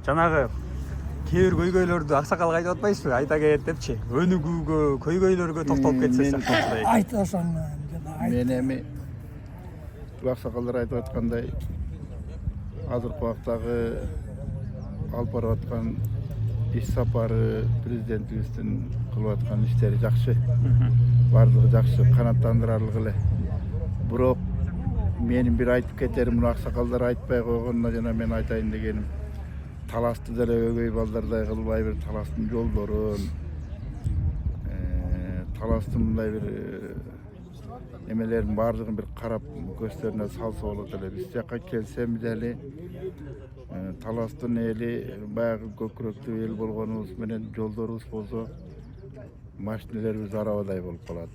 жанагы кээ бир көйгөйлөрдү аксакалга айтып атпайсызбы? Айта кетет депчи. Өнүгүүгө, көйгөйлөргө токтолуп кетсе сыяктуу. Айт ошону. Мен эми аксакалдар айтып аткандай азыркы убактагы алып барып аткан иш сапары президентибиздин кылып аткан иштери жакшы. Бардыгы жакшы, канааттандырарлык эле. Бирок менин бир айтып кетерим, муну аксакалдар айтпай койгонуна жана мен айтайын дегеним, таласты деле өгөй балдардай кылбай бир таластын жолдорун, таластын мындай бир эмелерин баардыгын бир карап көздөрүнө салса болот эле. Биз жака келсем дели таластын эли баягы көкүрөктүү эл болгонубуз менен жолдорубуз болсо машинелерибиз арабадай болуп калат.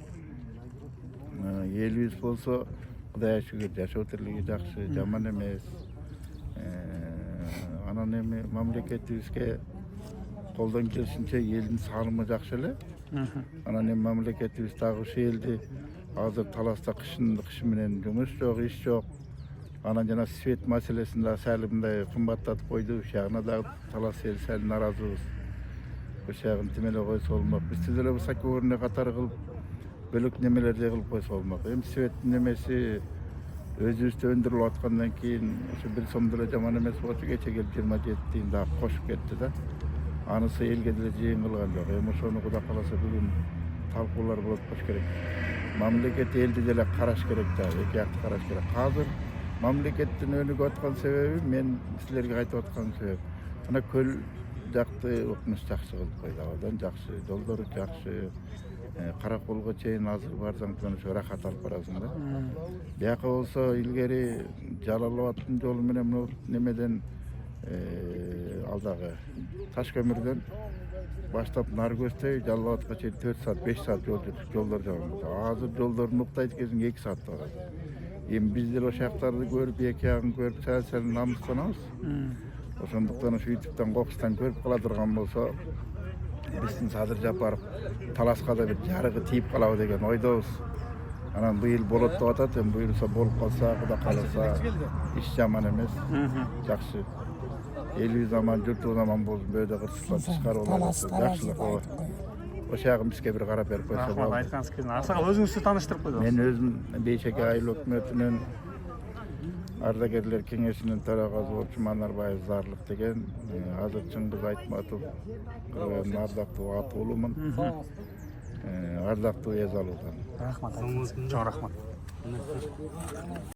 Элибиз болсо Кудайга шүгүр жашоо тирлиги жакшы, жаман эмес. Анан эми мамлекетибизге колдон келишинче элдин саалымы жакшы эле. Анан эми мамлекетибиз дагы ушул элди азыр таласта кышы менен жумуш жок, иш жок. Анан жана свет маселесин дагы сәл мындай кымбаттатып койду. Ушул жагына дагы талас эл сәл наразыбыз. Ошол жагын тимеле койсо болмок. Биз деле высокогорный катары кылып бөлөк немелерди кылып койсо болмок. Эми светтин немеси өзүбүздө өндүрүлүп аткандан кийин ошо бир сом деле жаман эмес болчу. Кече келип 27 тиын дагы кошуп кетти да. Анысы элге деле жыйын кылган жок. Эми ошону Кудай кааласа бүгүн талкуулар болот болуш керек. Мамлекет элди деле караш керек да, эки жакты караш керек. Азыр мамлекеттин өнүгүп аткан себеби мен силерге айтып аткан себеп. Мына көл жакты окунуш жакшы кылып койду, абдан жакшы, жолдору жакшы. Караколго чейин азыр барсаң ошо рахат алып барасың да. Бияка болсо илгери Жалал Абадтын жолу менен мына немеден алдагы Таш көмүрдөн баштап Наркөстөй Жалал Абадка чейин 4 саат, 5 саат жолдор жабылды. Азыр жолдордун уктайт кезиң 2 саат барат. Эми биз деле ошол жактарды көрүп, эки жагын көрүп, сәл намыстанабыз. Ошондуктан ошо ютубтан кокустан көрүп кала турган болсо, биздин Садыр Жапаров таласка да бир жарыгы тийип калабы деген ойдобуз. Анан быйыл болот деп атат, эми буюрса болуп калса, Кудай кааласа, иш жаман эмес, жакшы. Элибиз аман, журтубуз аман болсун, бөөдө кырсыктан тышкары болобуз. Жакшылык болот. Ошол жагын бизге бир карап берип койсо болот. Рахмат, айтканыңыз келген. Аксакал өзүңүздү тааныштырып койдуңуз. Мен өзүм Бейшеке айыл өкмөтүнүн ардагерлер кеңешинин төрагасы болуп Манарбаев Зарлык деген, азыр Чыңгыз Айтматов ардактуу аты уулумун. Ардактуу эз алуудан. Рахмат, чоң рахмат.